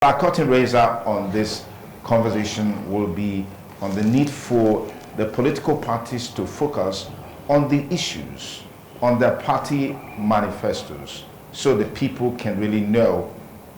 Our curtain raiser on this conversation will be on the need for the political parties to focus on the issues, on their party manifestos, so the people can really know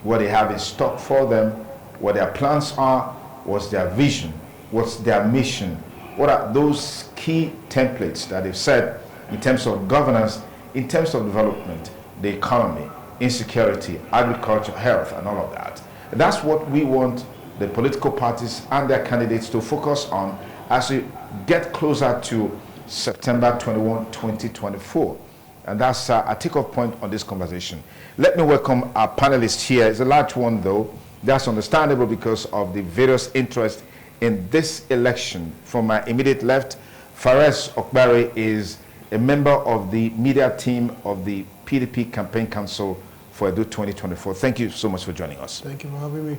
what they have in stock for them, what their plans are, what's their vision, what's their mission, what are those key templates that they've set in terms of governance, in terms of development, the economy, insecurity, agriculture, health, and all of that. That's what we want the political parties and their candidates to focus on as we get closer to September 21, 2024. And that's a takeoff point on this conversation. Let me welcome our panelists here. It's a large one, though. That's understandable because of the various interests in this election. From my immediate left, Fares Okbari is a member of the media team of the PDP Campaign Council for Edo 2024. Thank you so much for joining us. Thank you for having me.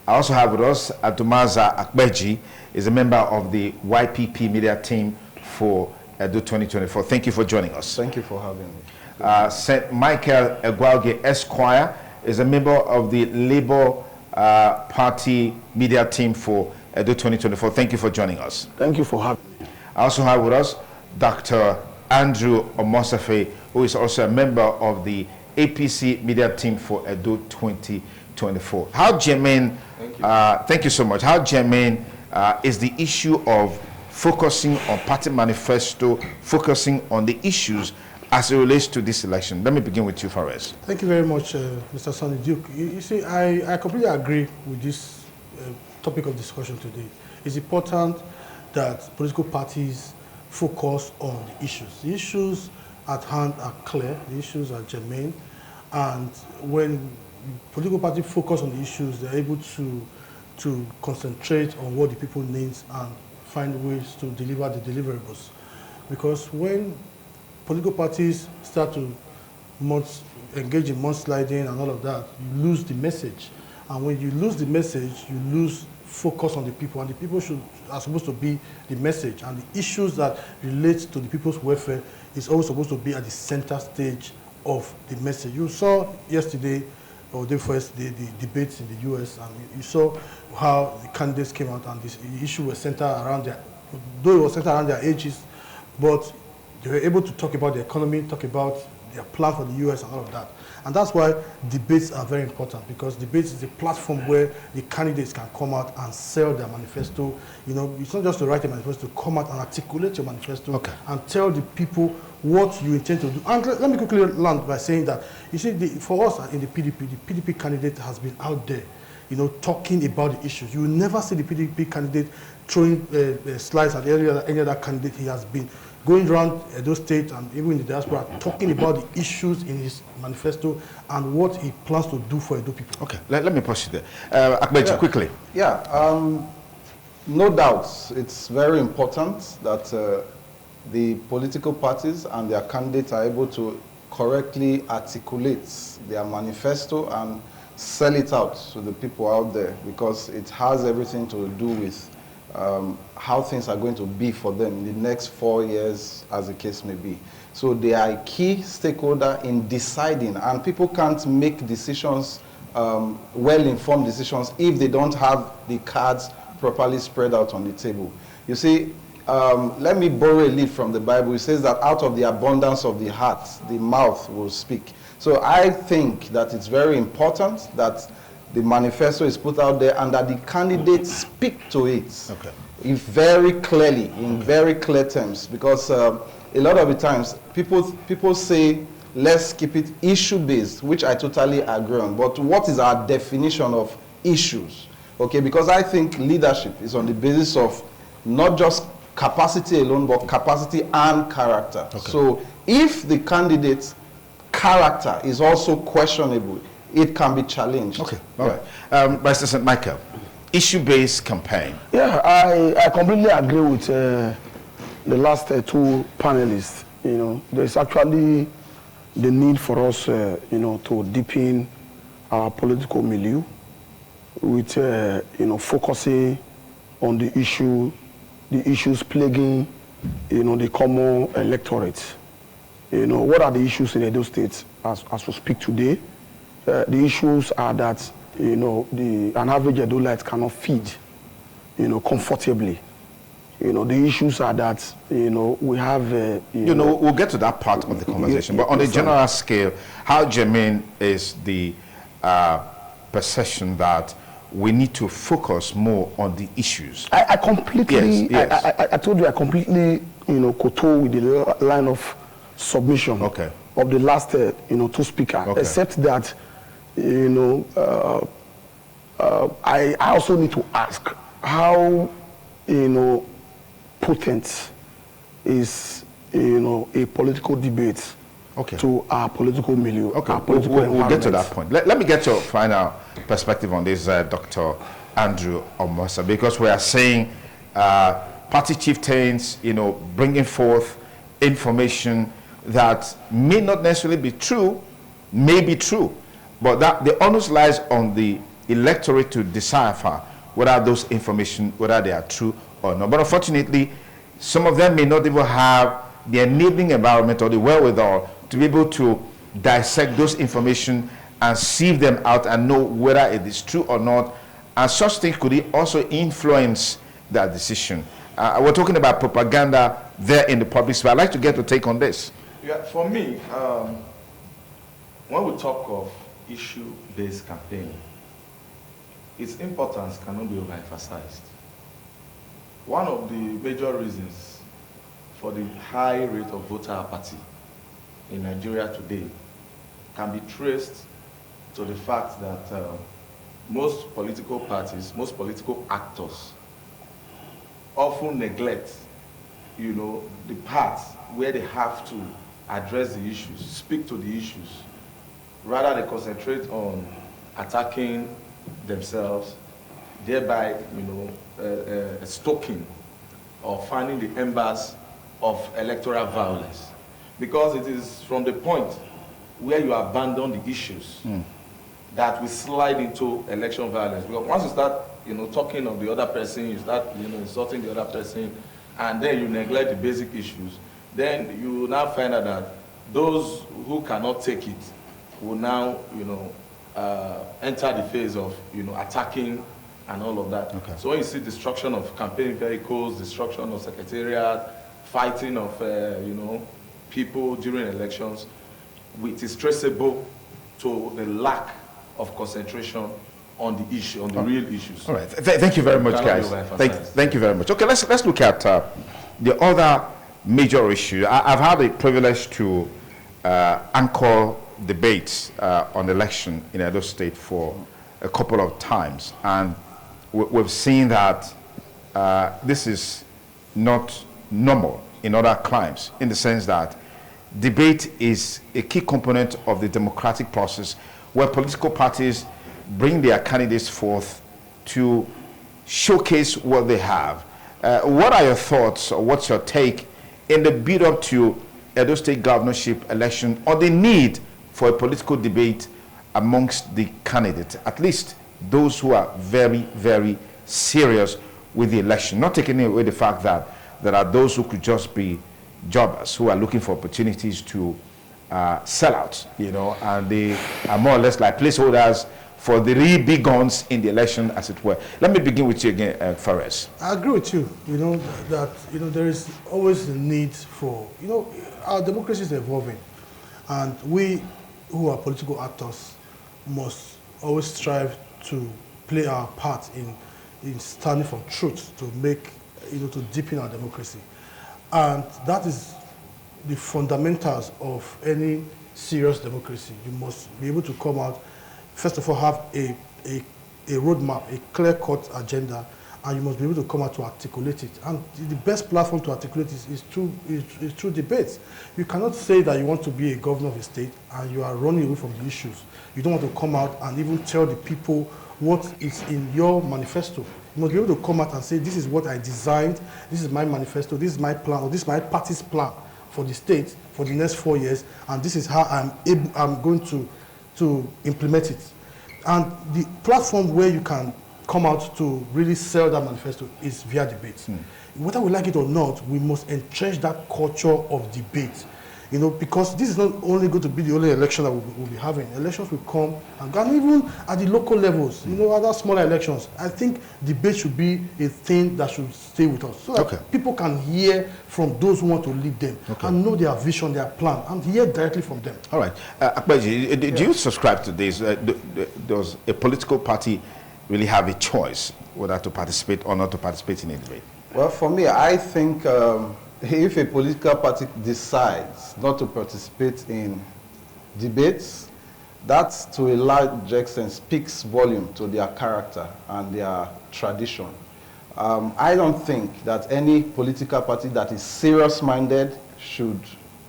I also have with us Adumaza Akbeji, is a member of the YPP media team for Edo 2024. Thank you for joining us. Thank you for having me. St. Michael Egwalge Esquire is a member of the Labour Party media team for Edo 2024. Thank you for joining us. Thank you for having me. I also have with us Dr. Andrew Omosafe, who is also a member of the APC media team for Edo 2024. How germane, thank you so much, how germane is the issue of focusing on party manifesto, focusing on the issues as it relates to this election? Let me begin with you, Fares. Thank you very much, Mr. Sonny Duke. You see, I completely agree with this topic of discussion today. It's important that political parties focus on the issues. The issues at hand are clear, the issues are germane, and when political parties focus on the issues, they're able to concentrate on what the people need and find ways to deliver the deliverables. Because when political parties start to engage in mudsliding and all of that, you lose the message. And when you lose the message, you lose focus on the people, and the people are supposed to be the message, and the issues that relate to the people's welfare is always supposed to be at the center stage of the message. You saw yesterday, or the first, the debates in the US, and you saw how the candidates came out, and the issue was centered around though it was centered around their ages, but they were able to talk about the economy, talk about their plan for the US and all of that. And that's why debates are very important, because debates is a platform where the candidates can come out and sell their manifesto. You know, it's not just to write a manifesto, come out and articulate your manifesto and tell the people what you intend to do. And let me quickly land by saying that, you see, for us in the PDP candidate has been out there, you know, talking about the issues. You will never see the PDP candidate throwing slides at any other candidate. He has been going around Edo State and even in the diaspora, talking about the issues in his manifesto and what he plans to do for Edo people. Okay, let me push it there. Akbeji, quickly. Yeah, no doubt it's very important that the political parties and their candidates are able to correctly articulate their manifesto and sell it out to the people out there, because it has everything to do with how things are going to be for them in the next 4 years, as the case may be. So they are a key stakeholder in deciding, and people can't make decisions, well-informed decisions, if they don't have the cards properly spread out on the table. You see, let me borrow a leaf from the Bible. It says that out of the abundance of the heart, the mouth will speak. So I think that it's very important that the manifesto is put out there and that the candidates speak to it very clearly, in very clear terms, because a lot of the times people say, let's keep it issue-based, which I totally agree on. But what is our definition of issues? Okay, because I think leadership is on the basis of not just capacity alone, but capacity and character. So if the candidate's character is also questionable, it can be challenged. Okay, all right. Mr. St. Michael, issue-based campaign. Yeah, I completely agree with the last two panelists. You know, there's actually the need for us, you know, to deepen our political milieu with, you know, focusing on the issues plaguing, you know, the common electorate. You know, what are the issues in Edo State as we speak today? The issues are that you know, an average Edolite cannot feed, you know, comfortably. You know, the issues are that, you know, we have... you know, we'll get to that part of the conversation, but on a general scale, how germane is the perception that we need to focus more on the issues? I completely... Yes. I told you I completely, you know, kowtow with the line of submission of the last, you know, two speakers, except that, you know, I also need to ask how, you know, potent is, you know, a political debate to our political milieu. We'll get to that point. Let me get your final perspective on this, Dr. Andrew Omosa, because we are saying party chieftains, you know, bringing forth information that may not necessarily be true, may be true, but that the onus lies on the electorate to decipher whether those information, whether they are true or not. But unfortunately, some of them may not even have the enabling environment or the wherewithal to be able to dissect those information and sieve them out and know whether it is true or not. And such things could also influence that decision. We're talking about propaganda there in the public sphere. I'd like to get your take on this. Yeah, for me, when we talk of issue-based campaign, its importance cannot be overemphasized. One of the major reasons for the high rate of voter apathy in Nigeria today can be traced to the fact that most political parties, most political actors often neglect, you know, the parts where they have to address the issues, speak to the issues. Rather, they concentrate on attacking themselves, thereby, you know, stoking or fanning the embers of electoral violence. Because it is from the point where you abandon the issues that we slide into election violence. Because once you start, you know, talking of the other person, you start, you know, insulting the other person, and then you neglect the basic issues, then you now find out that those who cannot take it will now, you know, enter the phase of, you know, attacking and all of that. So when you see destruction of campaign vehicles, destruction of secretariat, fighting of, you know, people during elections, it is traceable to the lack of concentration on the issue, on the real issues. All right. Thank you very much, guys. Thank you very much. Okay, let's look at the other major issue. I've had the privilege to anchor debates on election in Edo State for a couple of times, and we've seen that this is not normal in other climes, in the sense that debate is a key component of the democratic process, where political parties bring their candidates forth to showcase what they have. What are your thoughts, or what's your take in the build-up to Edo State governorship election, or the need for a political debate amongst the candidates, at least those who are very, very serious with the election, not taking away the fact that there are those who could just be jobbers who are looking for opportunities to sell out, you know, and they are more or less like placeholders for the really big guns in the election, as it were. Let me begin with you again, Fares. I agree with you, you know, that, you know, there is always a need for, you know, our democracy is evolving, and we who are political actors must always strive to play our part in standing for truth, to make, you know, to deepen our democracy. And that is the fundamentals of any serious democracy. You must be able to come out, first of all, have a roadmap, a clear-cut agenda, and you must be able to come out to articulate it. And the best platform to articulate is through debates. You cannot say that you want to be a governor of a state and you are running away from the issues. You don't want to come out and even tell the people what is in your manifesto. You must be able to come out and say, this is what I designed, this is my manifesto, this is my plan, or this is my party's plan for the state for the next 4 years, and this is how I'm going to implement it. And the platform where you can come out to really sell that manifesto is via debate. Whether we like it or not, we must entrench that culture of debate. You know, because this is not only going to be the only election that we'll be having. Elections will come and go, and even at the local levels, you know, other smaller elections. I think debate should be a thing that should stay with us, so that people can hear from those who want to lead them and know their vision, their plan, and hear directly from them. All right. Akpeji, do you subscribe to this? Does a political party really have a choice whether to participate or not to participate in a debate? Well, for me, I think if a political party decides not to participate in debates, that to a large extent speaks volume to their character and their tradition. I don't think that any political party that is serious-minded should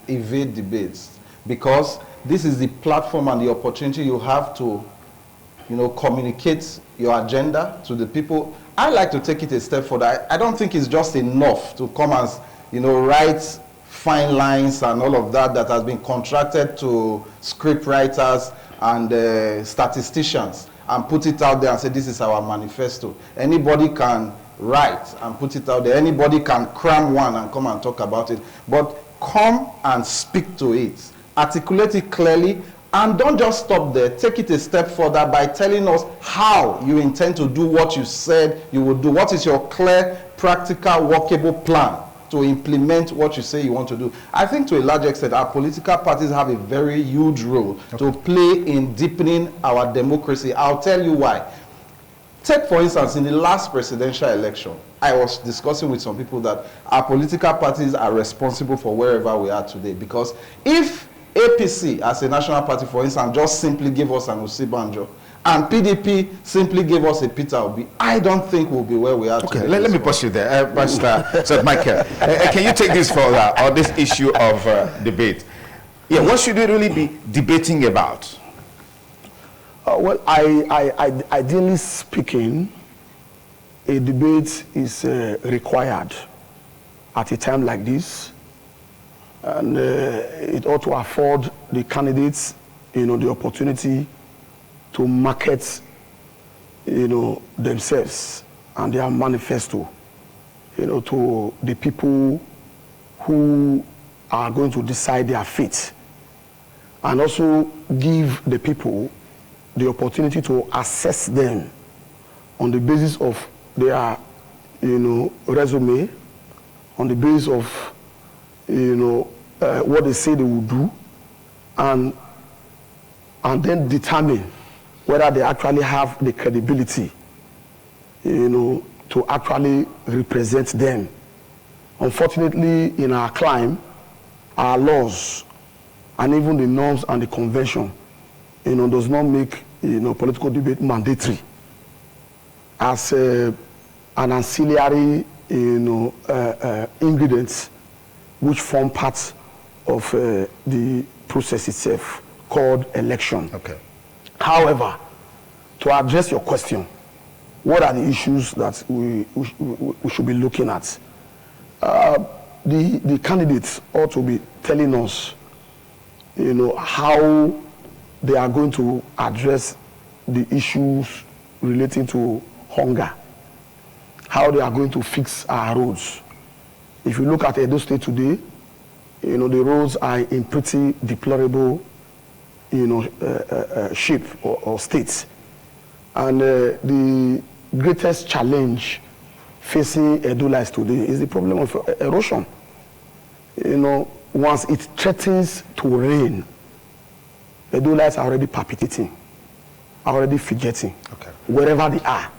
evade debates, because this is the platform and the opportunity you have to, you know, communicate your agenda to the people. I like to take it a step further. I don't think it's just enough to come and, you know, write fine lines and all of that has been contracted to script writers and statisticians and put it out there and say this is our manifesto. Anybody can write and put it out there. Anybody can cram one and come and talk about it. But come and speak to it. Articulate it clearly. And don't just stop there. Take it a step further by telling us how you intend to do what you said you would do. What is your clear, practical, workable plan to implement what you say you want to do? I think to a large extent, our political parties have a very huge role to play in deepening our democracy. I'll tell you why. Take, for instance, in the last presidential election, I was discussing with some people that our political parties are responsible for wherever we are today. Because if APC, as a national party, for instance, just simply give us an Osibanjo, and PDP simply gave us a Peter Obi, I don't think we'll be where we are today. Let me pause you there. Pastor Michael, can you take this further on this issue of debate? Yeah, what should we really be debating about? Well, ideally speaking, a debate is required at a time like this. And it ought to afford the candidates, you know, the opportunity to market, you know, themselves and their manifesto, you know, to the people who are going to decide their fate, and also give the people the opportunity to assess them on the basis of their, you know, resume, on the basis of, you know, what they say they will do, and then determine whether they actually have the credibility, you know, to actually represent them. Unfortunately, in our climb, our laws and even the norms and the convention, you know, does not make, you know, political debate mandatory as an ancillary, you know, ingredients which form part of the process itself, called election. Okay. However, to address your question, what are the issues that we should be looking at? The candidates ought to be telling us, you know, how they are going to address the issues relating to hunger, how they are going to fix our roads. If you look at Edo State today, you know, the roads are in pretty deplorable, you know, shape or state. And the greatest challenge facing Edo-lites today is the problem of erosion. You know, once it threatens to rain, Edo-lites are already palpitating, are already fidgeting, wherever they are,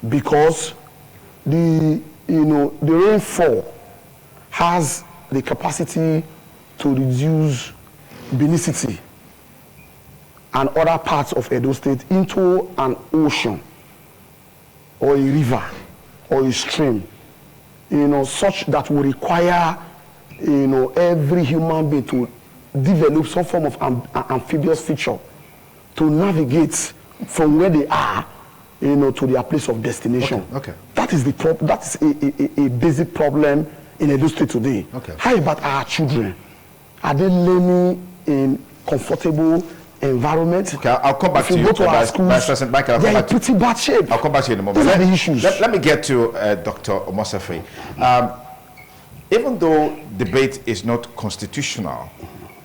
because the rainfall has the capacity to reduce Benin and other parts of Edo State into an ocean or a river or a stream, you know, such that will require, you know, every human being to develop some form of amphibious feature to navigate from where they are, you know, to their place of destination. Okay. That is that is a basic problem in Edo State today. Okay. How about our children? Are they learning in comfortable environment? Okay, I'll come back if to you. Go to our schools, they're in pretty bad shape. I'll come back to you in a moment. These are the issues. Let me get to Dr. Omosefe. Even though debate is not constitutional,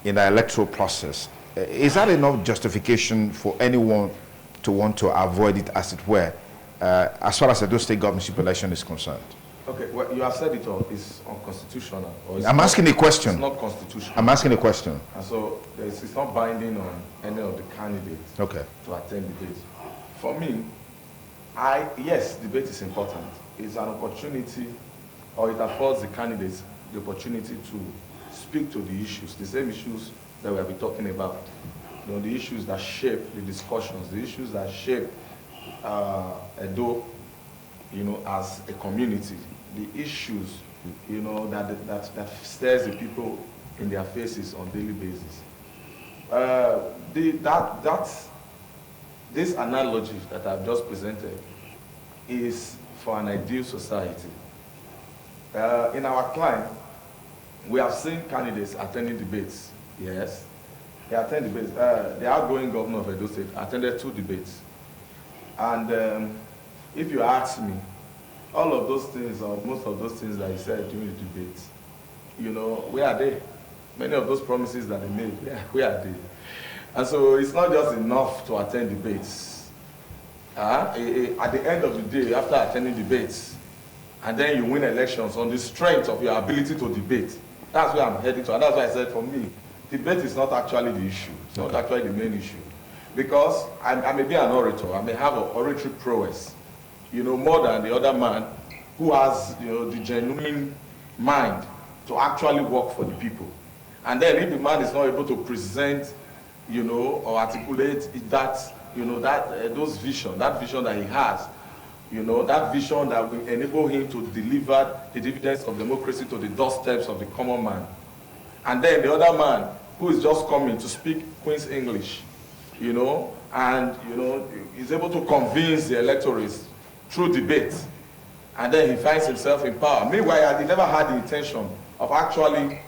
in the electoral process. Is that enough justification for anyone to want to avoid it, as it were, as far as the Edo State governorship election is concerned? Okay, well, you have said it all. It's unconstitutional. Or it's I'm asking a question. It's not constitutional. I'm asking a question. And so it's not binding on any of the candidates to attend debate. For me, yes, debate is important. It's an opportunity, or it affords the candidates the opportunity to speak to the issues, the same issues that we have been talking about. You know, the issues that shape the discussions, the issues that shape Edo, you know, as a community, the issues, you know, that stares the people in their faces on a daily basis. This analogy that I've just presented is for an ideal society. In our climb, we have seen candidates attending debates. Yes, they attend debates. The outgoing governor of Edo State attended 2 debates. And if you ask me, all of those things, or most of those things that he said during the debates, you know, where are they? Many of those promises that they made, where are they? And so it's not just enough to attend debates. At the end of the day, after attending debates, and then you win elections on the strength of your ability to debate. That's where I'm heading to. And that's why I said, for me, debate is not actually the issue. It's not actually the main issue. Because I may be an orator, I may have an oratory prowess, you know, more than the other man who has, you know, the genuine mind to actually work for the people. And then if the man is not able to present, you know, or articulate that, you know, that that vision that he has, you know, that vision that will enable him to deliver the dividends of democracy to the doorsteps of the common man. And then the other man who is just coming to speak Queen's English, you know, and, you know, is able to convince the electorates through debate. And then he finds himself in power. Meanwhile, he never had the intention of actually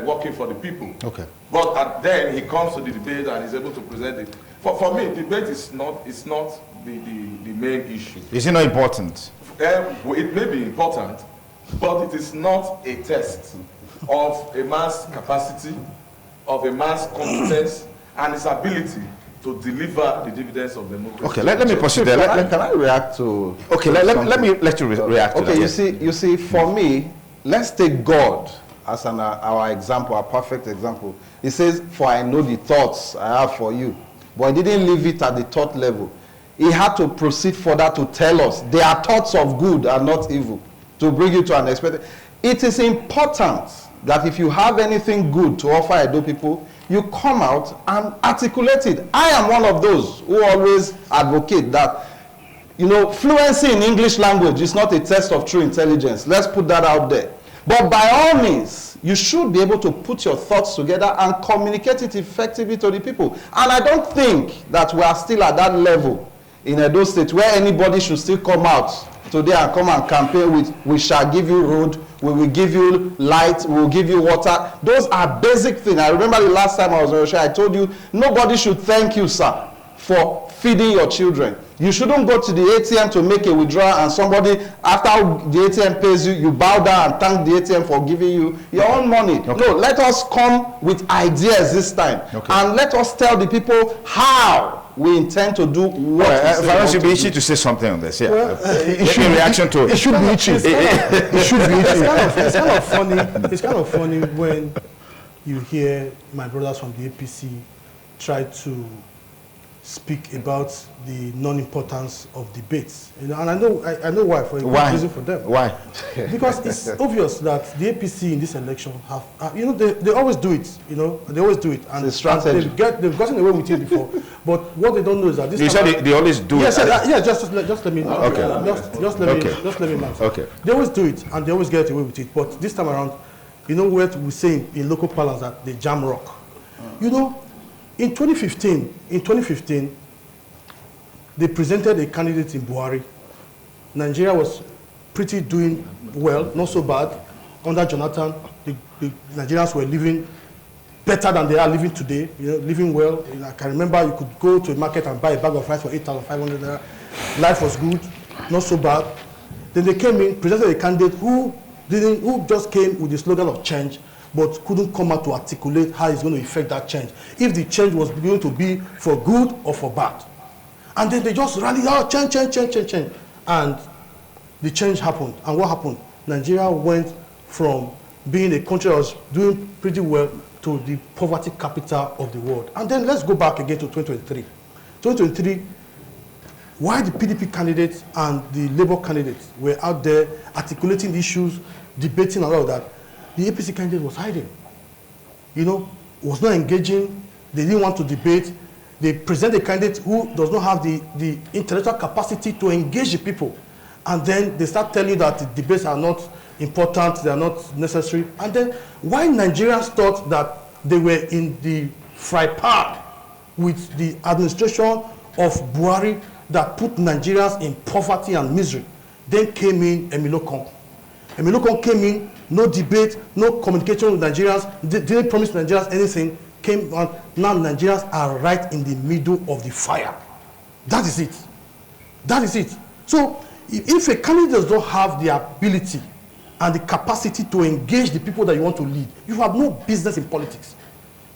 working for the people. Okay. But then he comes to the debate and is able to present it. For me, debate is not the main issue. Is it not important? It may be important, but it is not a test of a man's capacity, of a man's competence, and his ability to deliver the dividends of democracy. Okay, let me proceed there. Can I react to? Okay, let me let you react to that. Okay, you see, for me, let's take God as our example, our perfect example. He says, "For I know the thoughts I have for you," but he didn't leave it at the thought level. He had to proceed further to tell us they are thoughts of good and not evil, to bring you to an expected. It is important that if you have anything good to offer Edo people, you come out and articulate it. I am one of those who always advocate that, you know, fluency in English language is not a test of true intelligence. Let's put that out there. But by all means, you should be able to put your thoughts together and communicate it effectively to the people. And I don't think that we are still at that level in Edo State where anybody should still come out today and come and campaign with, "We shall give you road, we will give you light, we will give you water." Those are basic things. I remember the last time I was on your show, I told you, nobody should thank you, sir, for feeding your children. You shouldn't go to the ATM to make a withdrawal and somebody, after the ATM pays you, you bow down and thank the ATM for giving you your own money. Okay. No, let us come with ideas this time. Okay. And let us tell the people how we intend to do what it should be itchy to say something on this. Yeah. Well, it should be reaction to it. It should be itchy. It should be itchy. It's kind of funny. It's kind of funny when you hear my brothers from the APC try to speak about the non-importance of debates. You know, and I know why, for a good reason for them. Why? Because it's obvious that the APC in this election have, you know, they always do it. You know, they always do it, and they've gotten away with it before. But what they don't know is that this. You said they always do it. Yes, just let me. Okay. Just let me answer. Okay. They always do it, and they always get away with it. But this time around, you know what we say in local parlance that they jam rock. You know. In 2015, they presented a candidate in Buhari. Nigeria was pretty doing well, not so bad. Under Jonathan, the Nigerians were living better than they are living today, you know, living well. You know, I can remember you could go to a market and buy a bag of rice for 8,500 naira. Life was good, not so bad. Then they came in, presented a candidate who just came with the slogan of change, but couldn't come out to articulate how it's going to affect that change. If the change was going to be for good or for bad. And then they just rallied out, change. And the change happened. And what happened? Nigeria went from being a country that was doing pretty well to the poverty capital of the world. And then let's go back again to 2023. 2023, while the PDP candidates and the Labour candidates were out there articulating the issues, debating and all of that, the APC candidate was hiding. Was not engaging. They didn't want to debate. They present a candidate who does not have the intellectual capacity to engage the people. And then they start telling you that the debates are not important, they are not necessary. And then why Nigerians thought that they were in the fry pan with the administration of Buhari that put Nigerians in poverty and misery, then came in Emilokon. Emilokon came in, no debate, no communication with Nigerians, didn't promise Nigerians anything, came on. Now Nigerians are right in the middle of the fire. That is it. That is it. So if a candidate does not have the ability and the capacity to engage the people that you want to lead, you have no business in politics.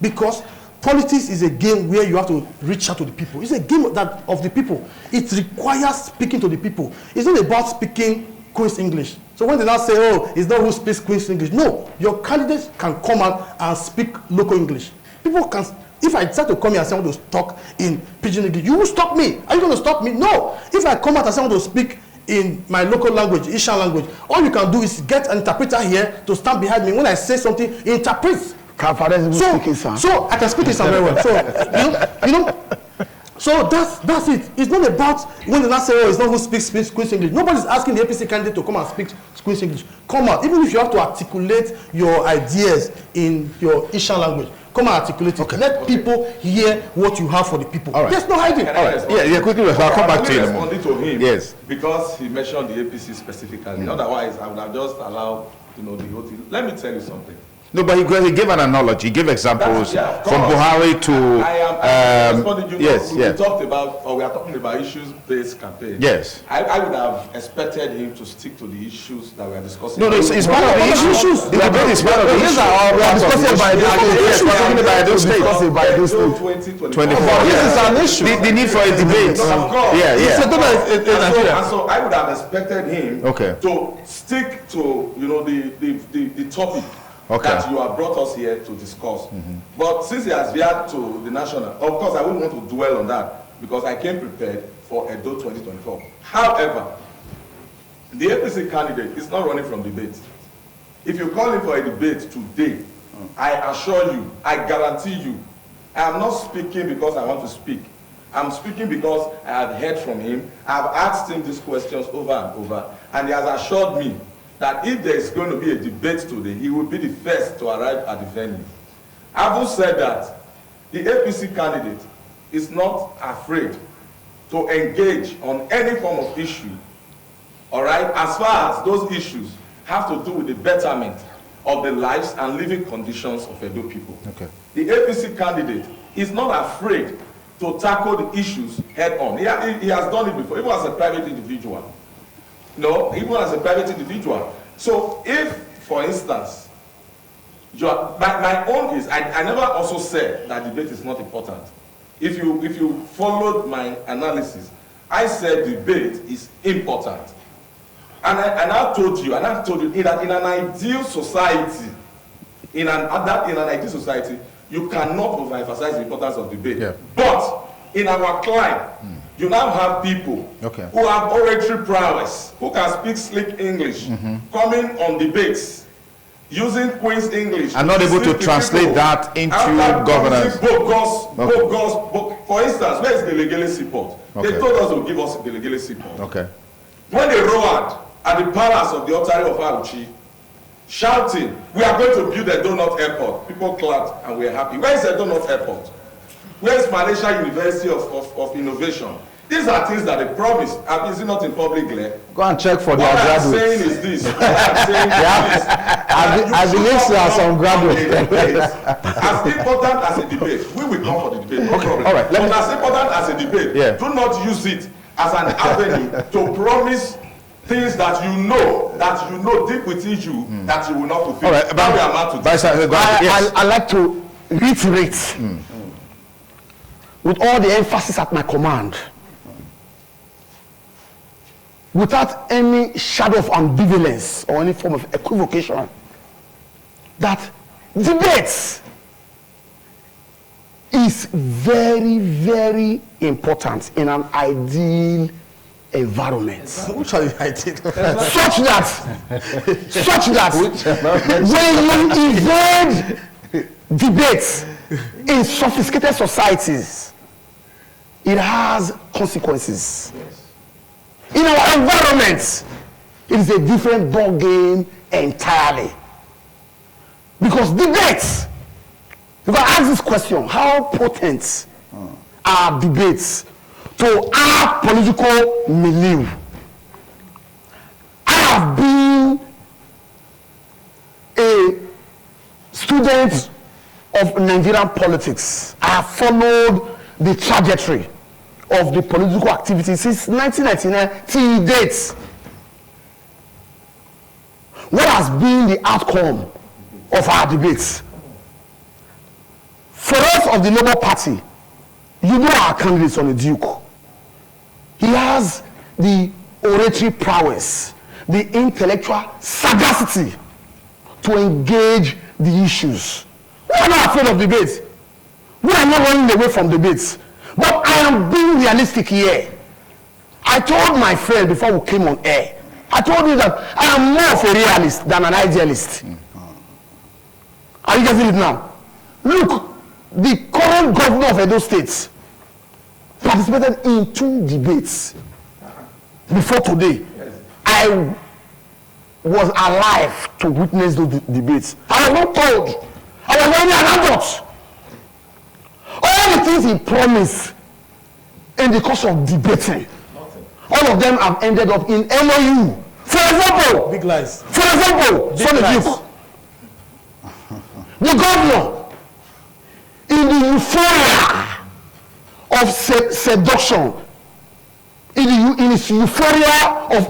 Because politics is a game where you have to reach out to the people. It's a game of the people. It requires speaking to the people. It's not about speaking Queen's English. So when they now say, oh, it's not who speaks Queen's English. No, your candidates can come out and speak local English. People can, if I decide to come here and say I want to talk in Pidgin English, you will stop me. Are you going to stop me? No. If I come out and say I want to speak in my local language, Ishan language, all you can do is get an interpreter here to stand behind me. When I say something, he interprets. So I can speak Ishan very well. So, so that's it. It's not about when they not say, oh, it's not who speaks Queen's English. Nobody's asking the APC candidate to come and speak Queen's English. Come out. Even if you have to articulate your ideas in your Ishan language, come and articulate it. Okay. Let people hear what you have for the people. Right. There's no hiding. Yeah, quickly. I'll come back to you. Responding to him. Yes. Because he mentioned the APC specifically. Otherwise, I would have just allowed the whole thing. Let me tell you something. No, but he gave an analogy, he gave examples from Buhari to... We talked about, or we are talking about issues-based campaign. Yes. I would have expected him to stick to the issues that we are discussing. No, it's part of the issues. The debate is part of the issues. We are discussing by Edo State. We're talking about Edo State. 2024. This is an issue. The need for a debate. Of course. Yeah. And so I would have expected him to stick to, the topic. That you have brought us here to discuss. But since he has veered to the national, of course I wouldn't want to dwell on that because I came prepared for Edo 2024. However, the APC candidate is not running from debate. If you call him for a debate today, I assure you, I guarantee you, I am not speaking because I want to speak. I'm speaking because I have heard from him. I've asked him these questions over and over, and he has assured me that if there is going to be a debate today, he will be the first to arrive at the venue. Having said that, the APC candidate is not afraid to engage on any form of issue, all right, as far as those issues have to do with the betterment of the lives and living conditions of Edo people. Okay. The APC candidate is not afraid to tackle the issues head on. He has done it before, even as a private individual. No, even as a private individual. So if, for instance, my own is, I never also said that debate is not important. If you followed my analysis, I said debate is important. And I told you that in an ideal society, you cannot overemphasize the importance of debate. Yeah. But in our climate, you now have people who have oratory prowess, who can speak slick English, coming on debates, using Queen's English. And not able to translate that into governance. For instance, where is the Legele support? They told us to give us the Legele support. Okay. When they roared at the palace of the Otari of Auchi, shouting, we are going to build a donut airport. People clapped and we are happy. Where is the donut airport? Where is Malaysia University of Innovation? These are things that they promised. Is it not in public glare? Go and check for their graduates. What I'm saying is this. I believe there are some graduates. As important as a debate, we will come for the debate. No problem. All right. But as important as a debate, do not use it as an avenue to promise things that you know deep within you that you will not fulfill. All right, Now we are about to I like to reiterate with all the emphasis at my command, without any shadow of ambivalence or any form of equivocation, that debate is very, very important in an ideal environment. Which are the ideal? Such that when you evade debates in sophisticated societies, it has consequences. In our environment, it is a different ball game entirely. Because debates, you can ask this question: how potent are debates to our political milieu? I have been a student of Nigerian politics. I have followed the trajectory of the political activity since 1999 till date. What has been the outcome of our debates? For us of the Labour Party, you know our candidates on the Duke. He has the oratory prowess, the intellectual sagacity to engage the issues. We are not afraid of debates. We are not running away from debates. But I am being realistic here. I told my friend before we came on air, I told you that I am more of a realist than an idealist. Are you getting it now? Look, the current governor of Edo State participated in 2 debates before today. I was alive to witness those debates. I was not told. I was only an adult. All the things he promised in the course of debating, all of them have ended up in MOU. For example, Big lies. For example, the governor, in the euphoria of seduction, in his euphoria of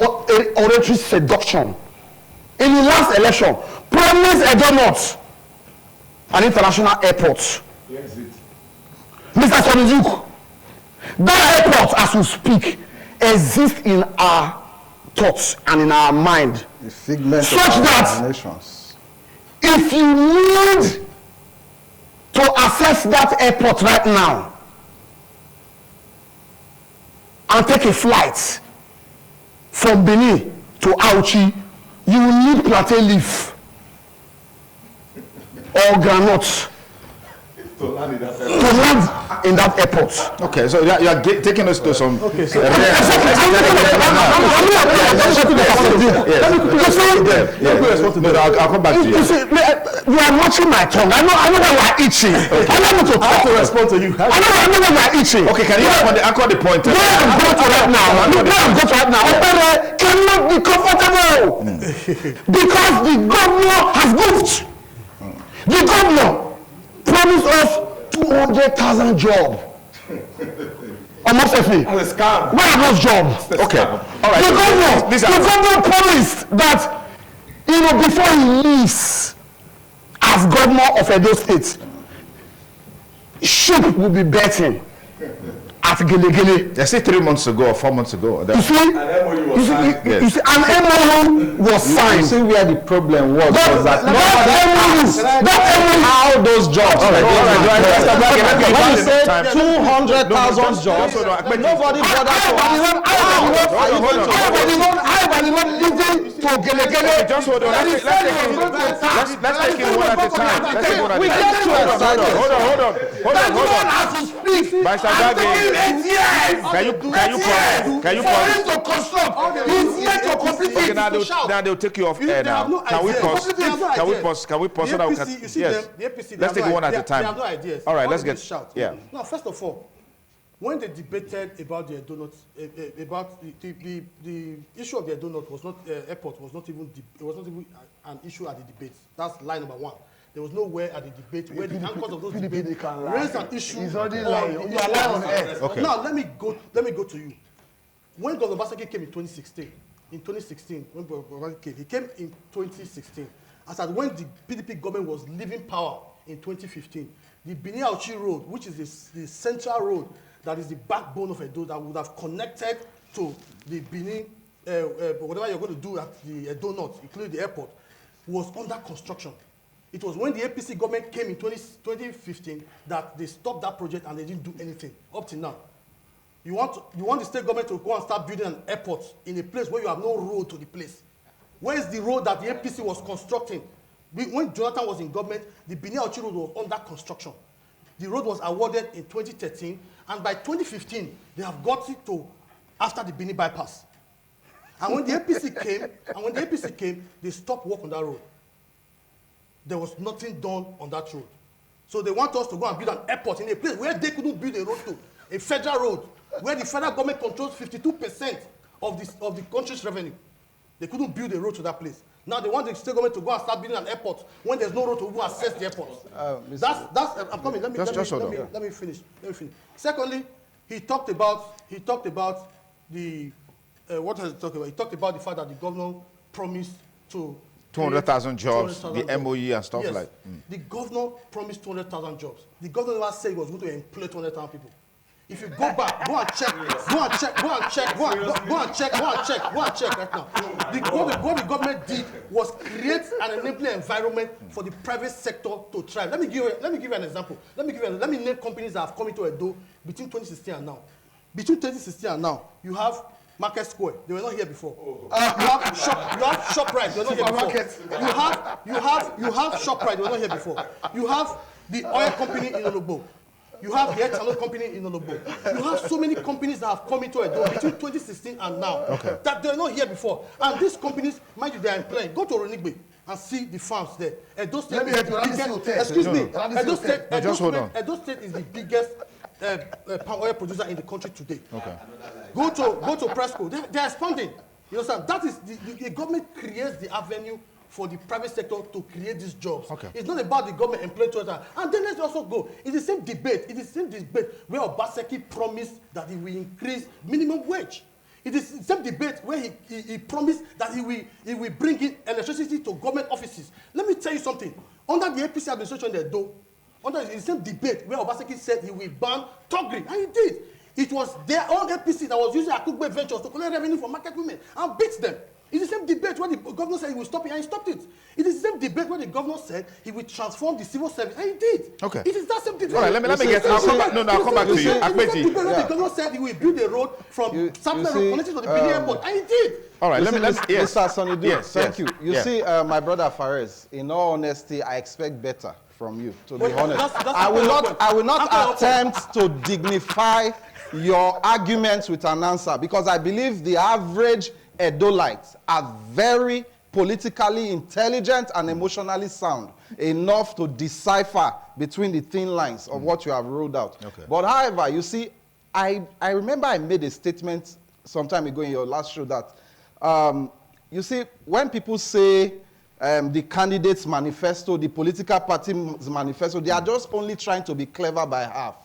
oratory seduction, in the last election, promised Edo North an international airport. Yes, it. Mr. Sonijuk, that airport, as we speak, exists in our thoughts and in our mind. The figment Such of that imaginations. if you need to access that airport right now and take a flight from Benin to Auchi, you will need plantain leaf or granite To land in that to land in that airport. Okay, so you are taking us to some. Okay, so I'll come back to you. You see, you are watching my tongue. I know that you are itching. I know to I have to respond to you. I know that you are itching. Okay, can you accord the point? Where I'm going to right now, Opere cannot be comfortable because the governor has moved. The governor promised us 200,000 jobs. Almost every. That's a scam. Where are those jobs? Okay, all right. The governor promised that, before he leaves as governor of Edo State, sheep will be betting at Gelegele. They say 3 months ago or 4 months ago. You see, an MOU was signed. You see where the problem was that how those jobs. When you say 200,000 jobs, but nobody bothered to Just hold on. Let's take it one at a time. Let's take it one at a time. We get too excited. Hold on. Mr. Gage, can you pause? To construct. He's here to complete Okay, it. now they'll take you off air now. Can we pause? Can we pause so that we can? Yes. Let's take it one at a time. They have no ideas. All right, let's get. Shout. Yeah. Now, first of all, when they debated about the donuts, about the issue of the donut was not airport was not even an issue at the debate. That's line number one. There was nowhere at the debate where the anchors of those debates raised an issue. He's already lying. You are lying on air. Okay. Now let me go to you. When Governor Obaseki came in 2016, in 2016 when Buhari came. He came in 2016. As at when the PDP government was leaving power in 2015, the Benin-Auchi Road, which is the central road that is the backbone of Edo, that would have connected to the Benin, whatever you're going to do at the Edo North, including the airport, was under construction. It was when the APC government came in 2015 that they stopped that project and they didn't do anything up till now. You want the state government to go and start building an airport in a place where you have no road to the place. Where is the road that the APC was constructing? When Jonathan was in government, the Benin-Auchi Road was under construction. The road was awarded in 2013, and by 2015, they have got it to after the Benin bypass. And when the APC came, they stopped work on that road. There was nothing done on that road. So they want us to go and build an airport in a place where they couldn't build a road to, a federal road, where the federal government controls 52% of the country's revenue. They couldn't build a road to that place. Now they want the state government to go and start building an airport when there's no road to go access the airport. I'm coming. Let me finish. Secondly, he talked about the what has he talked about? He talked about the fact that the governor promised to 200,000 jobs, the MOE and stuff like. The governor promised 200,000 jobs. The governor never said he was going to employ 200,000 people. If you go back, go and check right now. What the government did was create an enabling environment for the private sector to thrive. Let me give you an example. Let me name companies that have come into Edo between 2016 and now. Between 2016 and now, you have Market Square. They were not here before. You have ShopRite. They were not here before. You have ShopRite. They were not here before. You have the oil company in Ologbo. You have the ethanol company in Ologbo. You have so many companies that have come into Edo between 2016 and now that they were not here before. And these companies, mind you, they are employing. Go to Oronigbe and see the farms there. Edo State is the biggest. Excuse me. Edo State is the biggest palm oil producer in the country today. Go to Presco. They are expanding. You understand? That is the government creates the avenue for the private sector to create these jobs. It's not about the government employing together. And then let's also go. It's the same debate. Where Obaseki promised that he will increase minimum wage. It is the same debate where he promised that he will bring in electricity to government offices. Let me tell you something. Under the APC administration, under the same debate where Obaseki said he will ban Togri, and he did. It was their own APC that was using Akugbe Ventures to collect revenue from market women and beat them. It's the same debate where the governor said he will stop it, and he stopped it. It is the same debate where the governor said he will transform the civil service, and he did. It is that same debate. All right, let me get. I'll come back to you. It is the same debate where the governor said he will build a road from Sapele Road connected to the Benin Airport, and he did. All right, Mr. Sonny Duke, thank you. You see, my brother Fares, in all honesty, I expect better from you, to be honest. I will not attempt to dignify your arguments with an answer, because I believe the average Edolites are very politically intelligent and emotionally sound enough to decipher between the thin lines of what you have rolled out. But however, you see, I remember I made a statement some time ago in your last show that, you see, when people say the candidate's manifesto, the political party's manifesto, they are just only trying to be clever by half.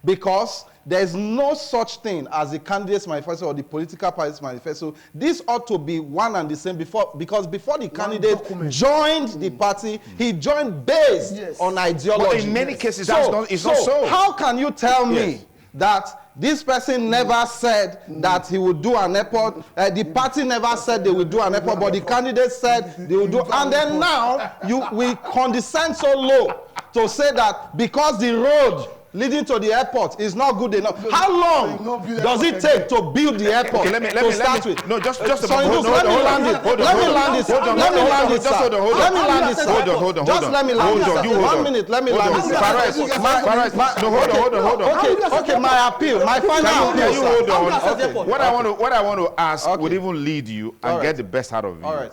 Because there's no such thing as the candidate's manifesto or the political party's manifesto. This ought to be one and the same because before the candidate joined the party, he joined based on ideology. But in many cases, it's not so. How can you tell me that this person never said that he would do an airport? The party never said they would do an airport, but the candidate said they would do. And then now we condescend so low to say that because the road leading to the airport is not good enough. How long does it take to build the airport? Let me start with. No, just let me land it. Let me land it. Let me land it. Hold on. Just let me land it. 1 minute. Let me land it. Fares. No, hold on. Okay. My appeal. My final appeal. You hold on. What I want to ask would even lead you and get the best out of you. All right.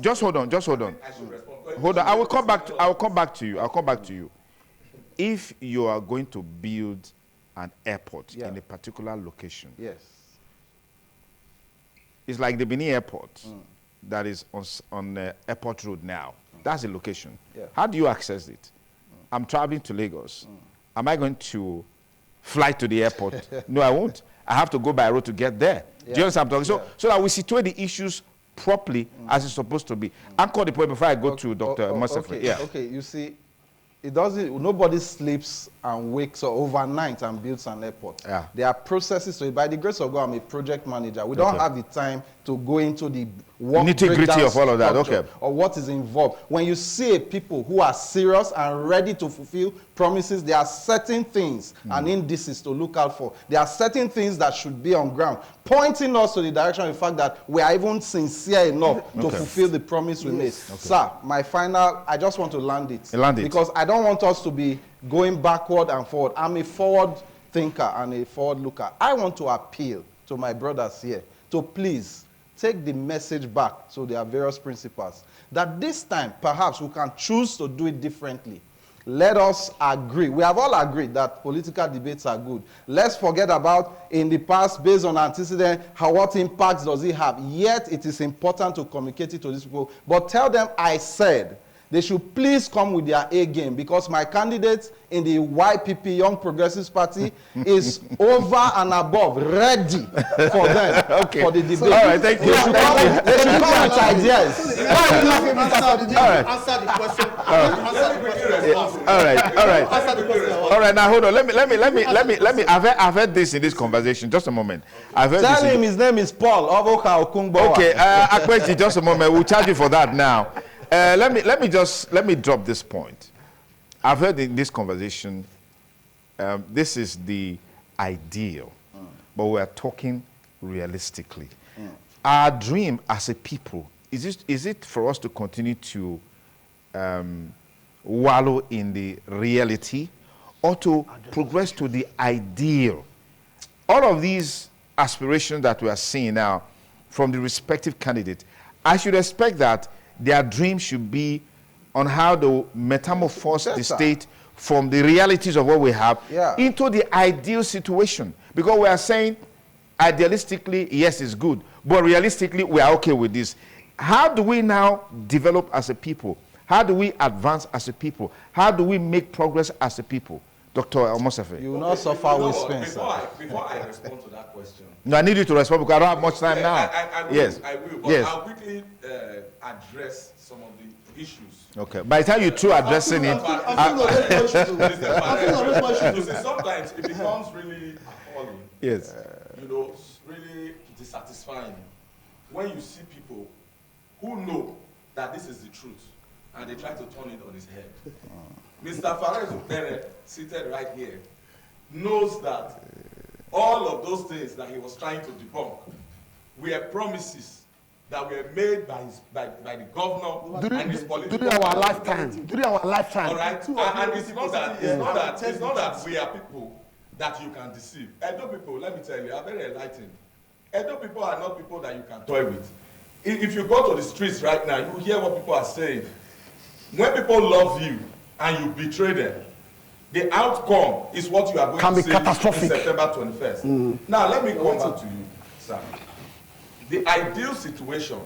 Just hold on. Hold on. I will come back to you. If you are going to build an airport in a particular location, it's like the Benin Airport that is on Airport Road now. That's the location. How do you access it? I'm traveling to Lagos. Am I going to fly to the airport? No, I won't. I have to go by road to get there. Do you understand what I'm talking? So that we situate the issues properly as it's supposed to be. Anchor the point before I go to Dr. Mosefe. Okay, you see, it doesn't, nobody sleeps and wakes up overnight and builds an airport. Yeah. There are processes to it. By the grace of God, I'm a project manager. We don't have the time to go into the nitty-gritty of all of that, or what is involved. When you see people who are serious and ready to fulfill promises, there are certain things and indices to look out for. There are certain things that should be on ground, pointing us to the direction of the fact that we are even sincere enough to fulfill the promise we made. Sir, my final, I just want to land it. Because I don't want us to be going backward and forward. I'm a forward thinker and a forward looker. I want to appeal to my brothers here to please take the message back to their various principals, that this time perhaps we can choose to do it differently. Let us agree. We have all agreed that political debates are good. Let's forget about in the past, based on antecedent, what impacts does it have. Yet it is important to communicate it to these people. But tell them I said they should please come with their A game, because my candidate in the YPP, Young Progressives Party, is over and above ready for them for the debate. All right, thank you. They should come with ideas. Answer the question. All right. Now hold on. Let me. I've heard this in this conversation. Just a moment. Tell him his name is Paul Ovoka Okungbowa. Okay. Akwesi, just a moment. We'll charge you for that now. Let me drop this point. I've heard in this conversation, this is the ideal, but we are talking realistically. Our dream as a people, is it for us to continue to wallow in the reality, or to progress to the ideal? All of these aspirations that we are seeing now from the respective candidates, I should expect that their dream should be on how to metamorphose the state from the realities of what we have into the ideal situation. Because we are saying, idealistically, yes, it's good, but realistically, we are okay with this. How do we now develop as a people? How do we advance as a people? How do we make progress as a people? Dr. Mosefe. You will not suffer with Spencer. Before I respond to that question. No, I need you to respond because I don't have much time now. I will, yes. I will, but I'll quickly address some of the issues. Okay. By the time you're through addressing it, sometimes it becomes really appalling. Yes. Really dissatisfying when you see people who know that this is the truth and they try to turn it on his head. Mr. Fares Upere, seated right here, knows that all of those things that he was trying to debunk were promises that were made by the governor and his political during our lifetime. During our lifetime. All right, and it's not that we are people that you can deceive. Edo people, let me tell you, are very enlightened. Edo people are not people that you can toy with. If you go to the streets right now, you hear what people are saying. When people love you and you betray them, the outcome is what you are going to see in September 21st. Now, let me come back to you, sir. The ideal situation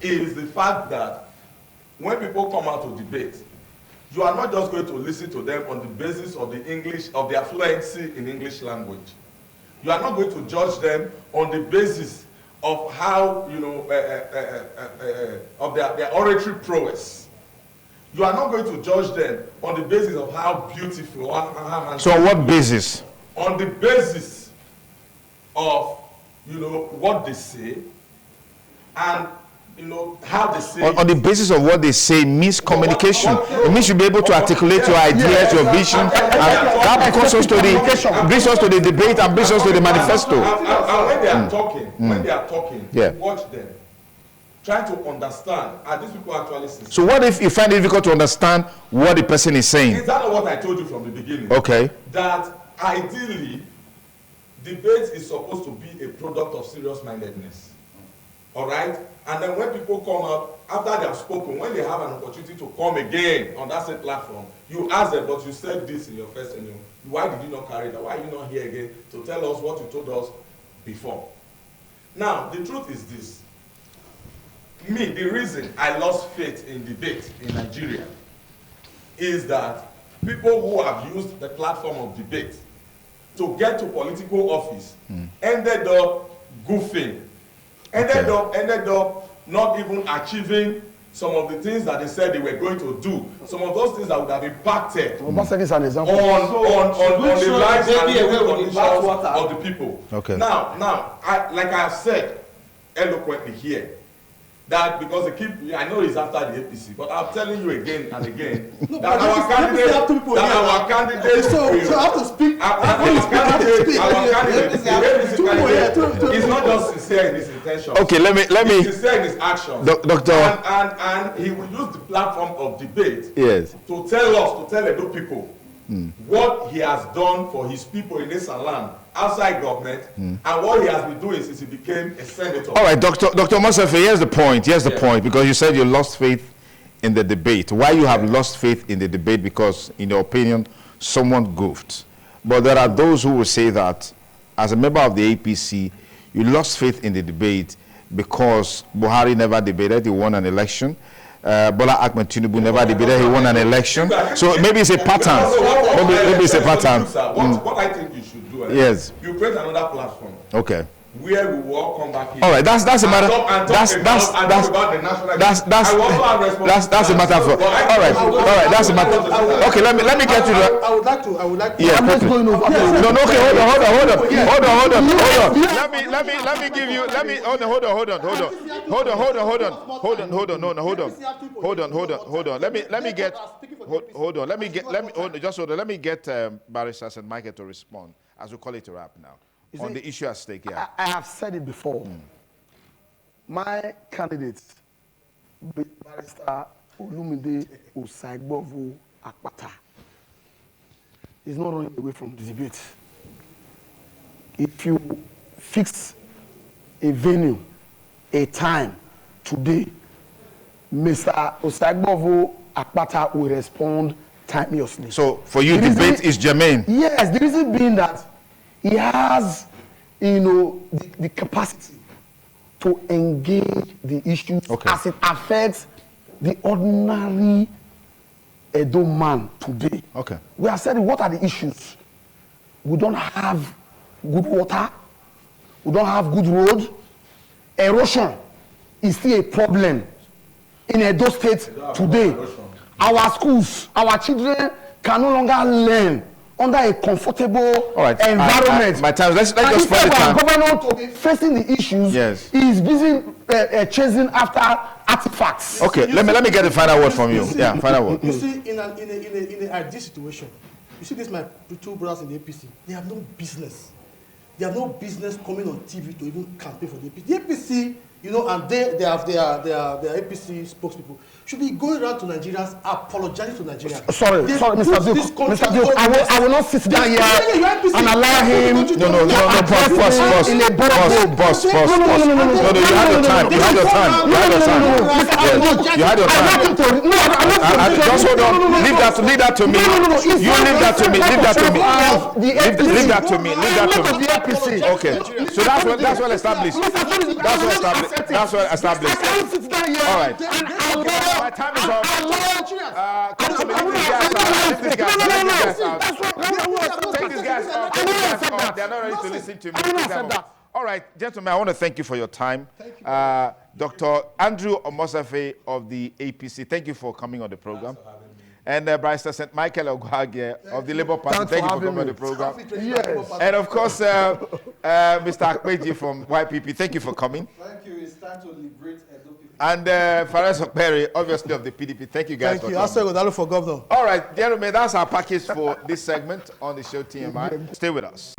is the fact that when people come out to debate, you are not just going to listen to them on the basis of the English, of their fluency in English language. You are not going to judge them on the basis of how, of their oratory prowess. You are not going to judge them on the basis of how beautiful. So on what basis? On the basis of, what they say, and, how they say on the basis of what they say means communication. It means you'll be able to articulate your ideas, your vision, and that brings us to the debate and brings us to the manifesto. And when they are talking, watch them. Trying to understand, are these people actually sincere? So what if you find it difficult to understand what the person is saying? Is that not what I told you from the beginning? Okay. That ideally, debate is supposed to be a product of serious-mindedness. All right? And then when people come up, after they have spoken, when they have an opportunity to come again on that same platform, you ask them, but you said this in your first interview. Why did you not carry that? Why are you not here again to tell us what you told us before? Now, the truth is this. The reason I lost faith in debate in Nigeria is that people who have used the platform of debate to get to political office ended up goofing, ended up not even achieving some of the things that they said they were going to do. Some of those things that would have impacted on the lives and living conditions of the people. Okay. Now, like I have said eloquently here, that because they keep, I know it's after the APC, but I'm telling you again and again that our candidate, so I have to speak. Our candidate is not just sincere in his intentions. Okay, let me. He's sincere in his actions. Doctor. And he will use the platform of debate. Yes. To tell Edo people what he has done for his people in this land outside government and what he has been doing since he became a senator. All right, Dr. Mosafe, here's the point. Here's the point, because you said you lost faith in the debate. Why you have lost faith in the debate? Because, in your opinion, someone goofed. But there are those who will say that, as a member of the APC, you lost faith in the debate because Buhari never debated, he won an election. Bola Ahmed Tinubu never debated, he won an election. So maybe it's a pattern. Maybe it's a pattern. What I think you should do, yes, you create another platform. Okay. Where we will all come back here. All right, that's a matter. That's a matter for. All right, that's a matter. Okay, let me get to that. I would like to. Yeah, I'm just going over. No, okay, hold on. Let me give you. Hold on. Let me get Barrister St. Michael to respond, as we call it a wrap now. On the issue at stake, yeah. I have said it before. My candidate, Barrister Olumide Osaigbovo Akpata, is not running away from the debate. If you fix a venue, a time, today, Mr. Osaigbovo Akpata will respond timeously. So, for you, debate is germane? Yes, the reason being that he has, the capacity to engage the issues as it affects the ordinary Edo man today. Okay. We are saying, what are the issues? We don't have good water. We don't have good road. Erosion is still a problem in Edo State today. Our schools, our children can no longer learn under a comfortable environment. My time. Let's just spend the time. Governor to be facing the issues. Yes. He is busy chasing after artifacts. Okay. Let me get the final word from you. Yeah, final word. You see, in an ideal situation, you see, my two brothers in the APC. They have no business. They have no business coming on TV to even campaign for the APC. The APC, and they have their APC spokespeople should be going around to Nigerians, apologizing to Nigerians. Sorry, Mr. Duke. I will not sit down here and allow him. No, boss. No, you had your time. You had your time. Just hold on. Leave that to me. You leave that to me. Leave that to me. Okay. So that's well established. That's well established. All right. My time is up. Come to me. Leave these guys out. Take these guys out. They're not ready to listen to me. All right, gentlemen, I want to thank you for your time. Dr. Andrew Omosafe of the APC, thank you for coming on the program. And Barrister St. Michael Ogwage of the Labour Party, thank you for coming on the program. Yes. And of course, Mr. Akpeji from YPP, thank you for coming. Thank you. It's time to liberate Edo people. And Fares Okperi, obviously of the PDP, thank you guys for coming. Thank you. For governor. All right, gentlemen, that's our package for this segment on the show TMI. Stay with us.